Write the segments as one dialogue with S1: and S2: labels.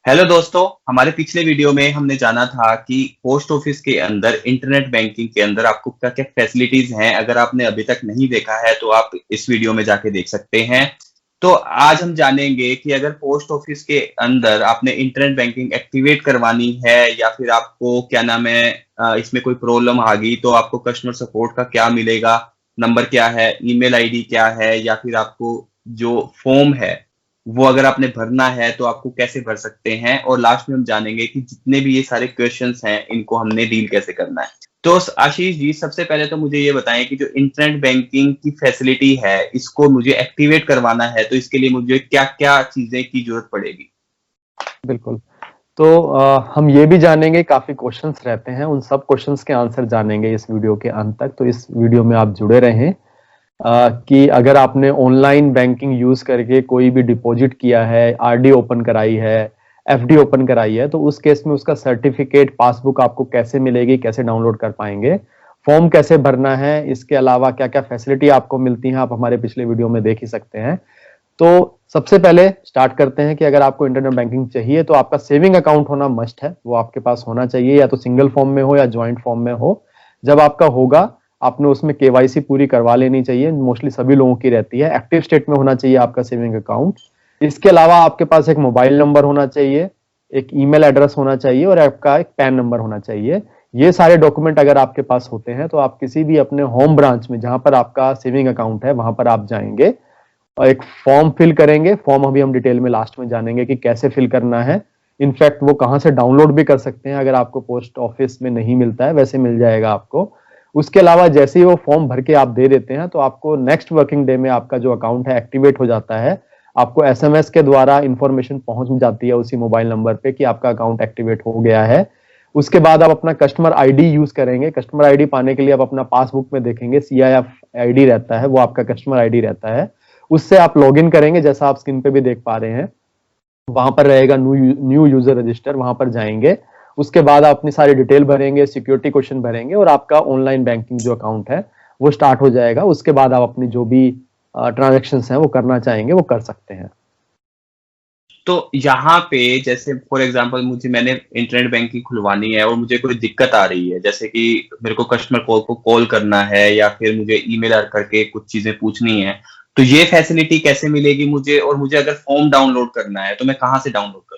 S1: Hello दोस्तों। हमारे पिछले वीडियो में हमने जाना था कि पोस्ट ऑफिस के अंदर इंटरनेट बैंकिंग के अंदर आपको क्या क्या फैसिलिटीज हैं। अगर आपने अभी तक नहीं देखा है तो आप इस वीडियो में जाके देख सकते हैं। तो आज हम जानेंगे कि अगर पोस्ट ऑफिस के अंदर आपने इंटरनेट बैंकिंग एक्टिवेट करवानी है या फिर आपको क्या नाम है, इसमें कोई प्रॉब्लम आ गई तो आपको कस्टमर सपोर्ट का क्या मिलेगा, नंबर क्या है, ईमेल आईडी क्या है, या फिर आपको जो फॉर्म है वो अगर आपने भरना है तो आपको कैसे भर सकते हैं। और लास्ट में हम जानेंगे कि जितने भी ये सारे क्वेश्चंस हैं इनको हमने डील कैसे करना है। तो आशीष जी, सबसे पहले तो मुझे ये बताएं कि जो इंटरनेट बैंकिंग की फैसिलिटी है इसको मुझे एक्टिवेट करवाना है तो इसके लिए मुझे क्या क्या चीजें की जरूरत पड़ेगी।
S2: बिल्कुल। तो हम ये भी जानेंगे, काफी क्वेश्चंस रहते हैं, उन सब क्वेश्चंस के आंसर जानेंगे इस वीडियो के अंत तक। तो इस वीडियो में आप जुड़े रहें। कि अगर आपने ऑनलाइन बैंकिंग यूज करके कोई भी डिपॉजिट किया है, आरडी ओपन कराई है, एफडी ओपन कराई है, तो उस केस में उसका सर्टिफिकेट, पासबुक आपको कैसे मिलेगी, कैसे डाउनलोड कर पाएंगे, फॉर्म कैसे भरना है, इसके अलावा क्या क्या फैसिलिटी आपको मिलती है, आप हमारे पिछले वीडियो में देख ही सकते हैं। तो सबसे पहले स्टार्ट करते हैं कि अगर आपको इंटरनेट बैंकिंग चाहिए तो आपका सेविंग अकाउंट होना मस्ट है, वो आपके पास होना चाहिए, या तो सिंगल फॉर्म में हो या ज्वाइंट फॉर्म में हो। जब आपका होगा, आपने उसमें केवाईसी पूरी करवा लेनी चाहिए, मोस्टली सभी लोगों की रहती है। एक्टिव स्टेट में होना चाहिए आपका सेविंग अकाउंट। इसके अलावा आपके पास एक मोबाइल नंबर होना चाहिए, एक ईमेल एड्रेस होना चाहिए और आपका एक पैन नंबर होना चाहिए। ये सारे डॉक्यूमेंट अगर आपके पास होते हैं तो आप किसी भी अपने होम ब्रांच में जहां पर आपका सेविंग अकाउंट है वहां पर आप जाएंगे और एक फॉर्म फिल करेंगे। फॉर्म अभी हम डिटेल में लास्ट में जानेंगे कि कैसे फिल करना है। इनफैक्ट वो कहां से डाउनलोड भी कर सकते हैं, अगर आपको पोस्ट ऑफिस में नहीं मिलता है वैसे मिल जाएगा आपको। उसके अलावा जैसे ही वो फॉर्म भर के आप दे देते हैं तो आपको नेक्स्ट वर्किंग डे में आपका जो अकाउंट है एक्टिवेट हो जाता है। आपको एसएमएस के द्वारा इंफॉर्मेशन पहुंच जाती है उसी मोबाइल नंबर पे कि आपका अकाउंट एक्टिवेट हो गया है। उसके बाद आप अपना कस्टमर आईडी यूज करेंगे। कस्टमर आईडी पाने के लिए आप अपना पासबुक में देखेंगे सीआईएफ आईडी रहता है, वो आपका कस्टमर आईडी रहता है। उससे आप लॉगिन करेंगे, जैसा आप स्क्रीन पे भी देख पा रहे हैं। वहां पर रहेगा न्यू यूजर रजिस्टर, वहां पर जाएंगे। उसके बाद आप अपनी सारी डिटेल भरेंगे, सिक्योरिटी क्वेश्चन भरेंगे और आपका ऑनलाइन बैंकिंग जो अकाउंट है वो स्टार्ट हो जाएगा। उसके बाद आप अपनी जो भी ट्रांजेक्शन हैं वो करना चाहेंगे वो कर सकते हैं।
S1: तो यहाँ पे जैसे फॉर एग्जांपल मैंने इंटरनेट बैंकिंग खुलवानी है और मुझे कोई दिक्कत आ रही है, जैसे कि मेरे को कस्टमर को कॉल करना है या फिर मुझे ईमेल करके कुछ चीजें पूछनी है, तो ये फैसिलिटी कैसे मिलेगी मुझे? और मुझे अगर फॉर्म डाउनलोड करना है तो मैं कहाँ से डाउनलोड करूँ?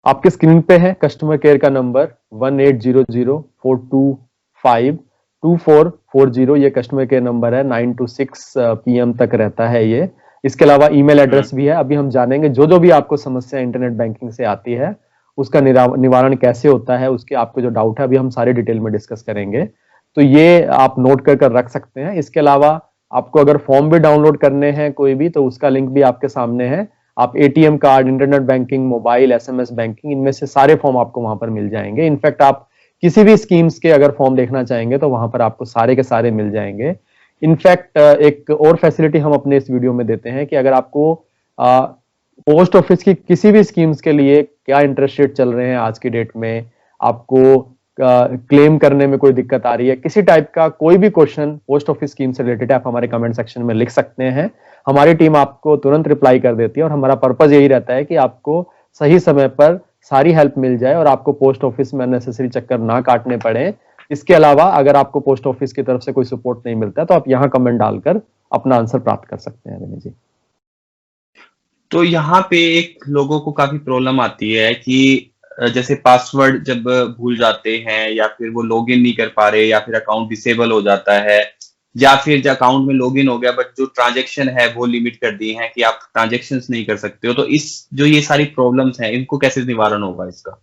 S2: आपके स्क्रीन पे है कस्टमर केयर का नंबर 1800-425-2440। ये कस्टमर केयर नंबर है, 9 to 6 PM तक रहता है ये। इसके अलावा ईमेल
S1: हम्म।
S2: एड्रेस भी है। अभी हम जानेंगे जो जो भी आपको समस्या इंटरनेट बैंकिंग से आती है उसका निवारण कैसे होता है, उसके आपको जो डाउट है अभी हम सारे डिटेल में डिस्कस करेंगे। तो ये आप नोट कर रख सकते हैं। इसके अलावा आपको अगर फॉर्म भी डाउनलोड करने हैं कोई भी, तो उसका लिंक भी आपके सामने है। आप ATM card, internet banking, mobile, SMS banking, इनमें से सारे फॉर्म आपको वहां पर मिल जाएंगे। इनफैक्ट आप किसी भी स्कीम्स के अगर फॉर्म देखना चाहेंगे तो वहां पर आपको सारे के सारे मिल जाएंगे। इनफैक्ट एक और फैसिलिटी हम अपने इस वीडियो में देते हैं कि अगर आपको पोस्ट ऑफिस की किसी भी स्कीम्स के लिए क्या इंटरेस्ट रेट चल रहे हैं आज की डेट में, आपको क्लेम करने में कोई दिक्कत आ रही है, किसी टाइप का कोई भी क्वेश्चन पोस्ट ऑफिस स्कीम से रिलेटेड, आप हमारे कमेंट सेक्शन में लिख सकते हैं। हमारी टीम आपको तुरंत रिप्लाई कर देती है और हमारा पर्पज यही रहता है कि आपको सही समय पर सारी हेल्प मिल जाए और आपको पोस्ट ऑफिस में अननेसेसरी चक्कर ना काटने पड़े। इसके अलावा अगर आपको पोस्ट ऑफिस की तरफ से कोई सपोर्ट नहीं मिलता तो आप यहाँ कमेंट डालकर अपना आंसर प्राप्त कर सकते हैं विनय जी।
S1: तो यहाँ पे एक लोगों को काफी प्रॉब्लम आती है कि जैसे पासवर्ड जब भूल जाते हैं या फिर वो लॉगिन नहीं कर पा रहे या फिर अकाउंट डिसेबल हो जाता है, या फिर जो अकाउंट में लॉगिन हो गया बट जो ट्रांजैक्शन है वो लिमिट कर दी है कि आप ट्रांजैक्शंस नहीं कर सकते हो, तो इस जो ये सारी प्रॉब्लम्स हैं इनको कैसे निवारण होगा इसका?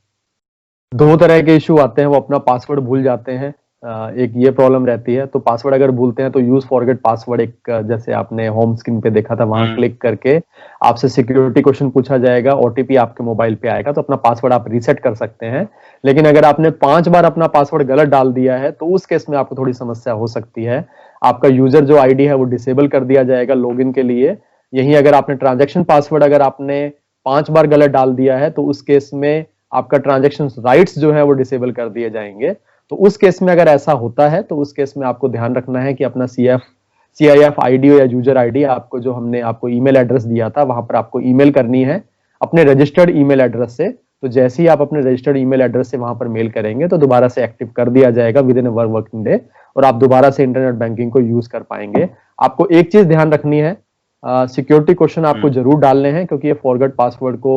S2: दो तरह के इशू आते हैं, वो अपना पासवर्ड भूल जाते हैं। एक ये प्रॉब्लम रहती है। तो पासवर्ड अगर भूलते हैं तो यूज फॉरगेट पासवर्ड, एक जैसे आपने होम स्क्रीन पे देखा था, वहां
S1: हम्म।
S2: क्लिक करके आपसे सिक्योरिटी क्वेश्चन पूछा जाएगा, ओटीपी आपके मोबाइल पे आएगा, तो अपना पासवर्ड आप रीसेट कर सकते हैं। लेकिन अगर आपने 5 बार अपना पासवर्ड गलत डाल दिया है तो उस केस में आपको थोड़ी समस्या हो सकती है। आपका यूजर जो आईडी है वो डिसेबल कर दिया जाएगा लॉगिन के लिए। यही अगर आपने ट्रांजेक्शन पासवर्ड अगर आपने 5 बार गलत डाल दिया है तो उस केस में आपका ट्रांजेक्शन राइट्स जो है वो डिसेबल कर दिए जाएंगे। तो उस केस में अगर ऐसा होता है तो उस केस में आपको ध्यान रखना है कि अपना सीआईएफ आईडी या यूजर आईडी, आपको जो हमने आपको ईमेल एड्रेस दिया था वहां पर आपको ईमेल करनी है। अपने रजिस्टर्ड ईमेल एड्रेस से। तो जैसे ही आप अपने रजिस्टर्ड ईमेल एड्रेस से वहां पर मेल करेंगे तो दोबारा से एक्टिव कर दिया जाएगा विद इन 1 वर्किंग डे, और आप दोबारा से इंटरनेट बैंकिंग को यूज कर पाएंगे। आपको एक चीज ध्यान रखनी है, सिक्योरिटी क्वेश्चन आपको जरूर डालने हैं, क्योंकि ये फॉरगेट पासवर्ड को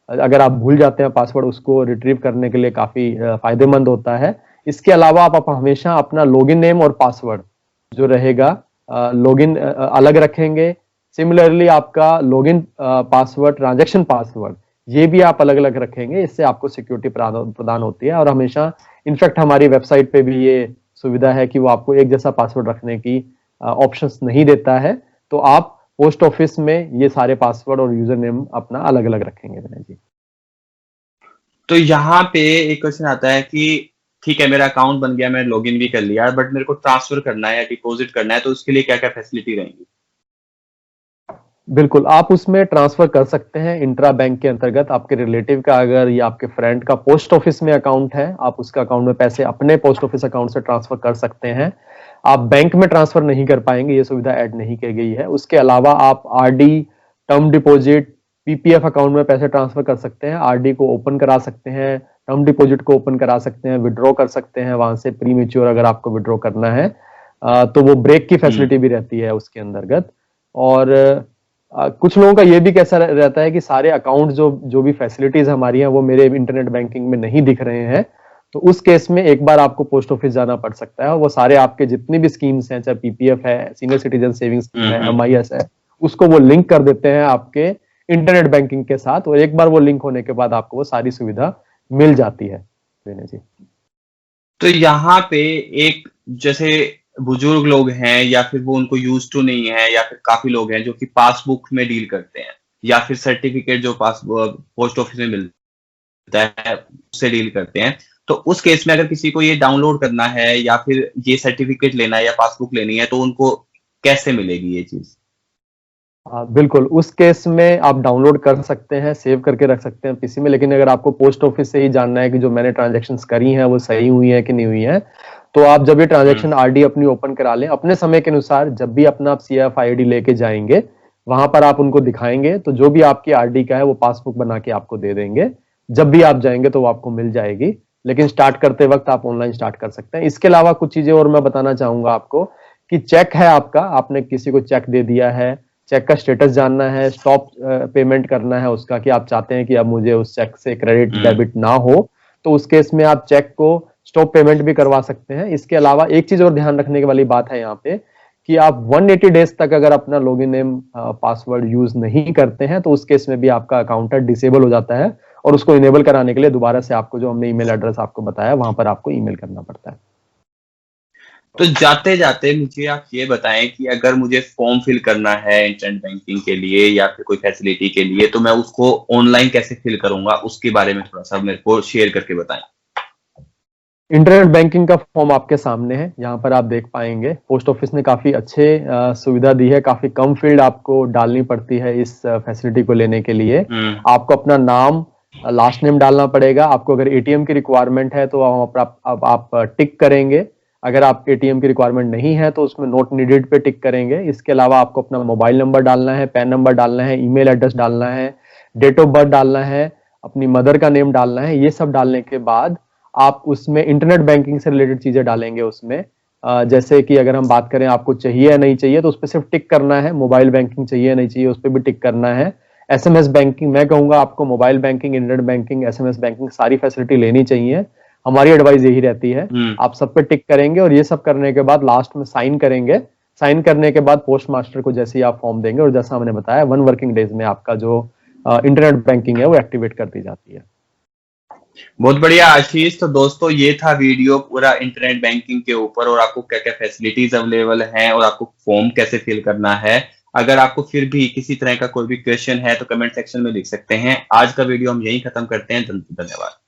S2: अगर आप भूल जाते हैं पासवर्ड, उसको रिट्रीव करने के लिए काफी फायदेमंद होता है। इसके अलावा आप हमेशा अपना लॉगिन नेम और पासवर्ड जो रहेगा लॉगिन अलग रखेंगे। सिमिलरली आपका लॉगिन पासवर्ड, ट्रांजैक्शन पासवर्ड, ये भी आप अलग अलग रखेंगे। इससे आपको सिक्योरिटी प्रदान होती है। और हमेशा इनफैक्ट हमारी वेबसाइट पे भी ये सुविधा है कि वो आपको एक जैसा पासवर्ड रखने की ऑप्शंस नहीं देता है। तो आप पोस्ट ऑफिस में ये सारे पासवर्ड और यूजर नेम अपना अलग अलग रखेंगे विनय जी।
S1: तो यहाँ पे एक क्वेश्चन आता है कि ठीक है, मेरा अकाउंट बन गया, मैंने लॉगिन भी कर लिया, बट मेरे को ट्रांसफर करना है या डिपॉजिट करना है, तो उसके लिए क्या क्या फैसिलिटी रहेंगी?
S2: बिल्कुल, आप उसमें ट्रांसफर कर सकते हैं इंट्रा बैंक के अंतर्गत। आपके रिलेटिव का अगर या आपके फ्रेंड का पोस्ट ऑफिस में अकाउंट है, आप उसका अकाउंट में पैसे अपने पोस्ट ऑफिस अकाउंट से ट्रांसफर कर सकते हैं। आप बैंक में ट्रांसफर नहीं कर पाएंगे, ये सुविधा ऐड नहीं की गई है। उसके अलावा आप RD, term deposit, PPF account में पैसे ट्रांसफर कर सकते हैं। आरडी को ओपन करा सकते हैं, टर्म डिपॉजिट को ओपन करा सकते हैं, विड्रॉ कर सकते हैं वहां से प्री मैच्योर अगर आपको विड्रॉ करना है। तो वो ब्रेक की फैसिलिटी भी रहती है उसके अंतर्गत। और कुछ लोगों का ये भी कैसा रहता है कि सारे अकाउंट जो भी फैसिलिटीज हमारी हैं वो मेरे इंटरनेट बैंकिंग में नहीं दिख रहे हैं। तो उस केस में एक बार आपको पोस्ट ऑफिस जाना पड़ सकता है। वो सारे आपके जितनी भी स्कीम्स हैं, चाहे पीपीएफ है, सीनियर सिटीजन सेविंग स्कीम है, एमआईएस है, उसको वो लिंक कर देते हैं आपके इंटरनेट बैंकिंग के साथ। और एक बार वो लिंक होने के बाद आपको वो सारी सुविधा मिल जाती है विनय जी।
S1: तो यहाँ पे एक, जैसे बुजुर्ग लोग हैं या फिर वो उनको यूज टू नहीं है, या फिर काफी लोग हैं जो कि पासबुक में डील करते हैं, या फिर सर्टिफिकेट जो पास पोस्ट ऑफिस में मिलता है उससे डील करते हैं, तो उस केस में अगर किसी को ये डाउनलोड करना है या फिर ये सर्टिफिकेट लेना है या पासबुक लेनी है, तो उनको कैसे मिलेगी ये चीज?
S2: बिल्कुल, उस केस में आप डाउनलोड कर सकते हैं, सेव करके रख सकते हैं पीसी में। लेकिन अगर आपको पोस्ट ऑफिस से ही जानना है कि जो मैंने ट्रांजैक्शंस करी हैं वो सही हुई है कि नहीं हुई है, तो आप जब ये ट्रांजैक्शन आरडी अपनी ओपन करा लें, अपने समय के अनुसार जब भी अपना आप सीएफ आईडी लेके जाएंगे, वहां पर आप उनको दिखाएंगे तो जो भी आपकी आरडी का है वो पासबुक बना के आपको दे देंगे। जब भी आप जाएंगे तो वो आपको मिल जाएगी। लेकिन स्टार्ट करते वक्त आप ऑनलाइन स्टार्ट कर सकते हैं। इसके अलावा कुछ चीजें और मैं बताना चाहूंगा आपको कि चेक है आपका, आपने किसी को चेक दे दिया है, चेक का स्टेटस जानना है, स्टॉप पेमेंट करना है उसका, कि आप चाहते हैं कि अब मुझे उस चेक से क्रेडिट डेबिट ना हो, तो उस केस में आप चेक को स्टॉप पेमेंट भी करवा सकते हैं। इसके अलावा एक चीज और ध्यान रखने वाली बात है यहाँ पे कि आप 180 डेज तक अगर अपना लॉगिन नेम पासवर्ड यूज नहीं करते हैं तो उस केस में भी आपका अकाउंट डिसेबल हो जाता है। और उसको इनेबल कराने के लिए दोबारा से आपको जो हमने ईमेल एड्रेस आपको बताया वहां पर आपको ईमेल करना पड़ता है।
S1: तो जाते जाते मुझे आप ये बताएं कि अगर मुझे फॉर्म फिल करना है इंटरनेट बैंकिंग के लिए या फिर कोई फैसिलिटी के लिए, तो मैं उसको ऑनलाइन कैसे फिल करूंगा, उसके बारे में थोड़ा सा मेरे को शेयर करके बताएं।
S2: इंटरनेट बैंकिंग का फॉर्म आपके सामने है, यहाँ पर आप देख पाएंगे पोस्ट ऑफिस ने काफी अच्छे सुविधा दी है। काफी कम फील्ड आपको डालनी पड़ती है इस फैसिलिटी को लेने के लिए। आपको अपना नाम, लास्ट नेम डालना पड़ेगा। आपको अगर एटीएम की रिक्वायरमेंट है तो आप टिक करेंगे। अगर आप एटीएम की रिक्वायरमेंट नहीं है तो उसमें नोट नीडेड पे टिक करेंगे। इसके अलावा आपको अपना मोबाइल नंबर डालना है, पैन नंबर डालना है, ईमेल एड्रेस डालना है, डेट ऑफ बर्थ डालना है, अपनी मदर का नेम डालना है। ये सब डालने के बाद आप उसमें इंटरनेट बैंकिंग से रिलेटेड चीजें डालेंगे उसमें। जैसे कि अगर हम बात करें आपको चाहिए या नहीं चाहिए, तो उस पर सिर्फ टिक करना है। मोबाइल बैंकिंग चाहिए या नहीं चाहिए, उस पर भी टिक करना है। एसएमएस बैंकिंग, मैं कहूंगा आपको mobile banking, internet banking, SMS banking सारी फैसिलिटी लेनी चाहिए। हमारी एडवाइस यही रहती है। आप सब पे टिक करेंगे और ये सब करने के बाद लास्ट में साइन करेंगे। साइन करने के बाद पोस्ट मास्टर को जैसे ही आप फॉर्म देंगे, और जैसा हमने बताया 1 वर्किंग डेज में आपका जो इंटरनेट बैंकिंग है वो एक्टिवेट कर दी जाती है।
S1: बहुत बढ़िया आशीष। तो दोस्तों, ये था वीडियो पूरा इंटरनेट बैंकिंग के ऊपर, और आपको क्या क्या फैसिलिटीज अवेलेबल हैं और आपको फॉर्म कैसे फिल करना है। अगर आपको फिर भी किसी तरह का कोई भी क्वेश्चन है तो कमेंट सेक्शन में लिख सकते हैं। आज का वीडियो हम यहीं खत्म करते हैं। धन्यवाद।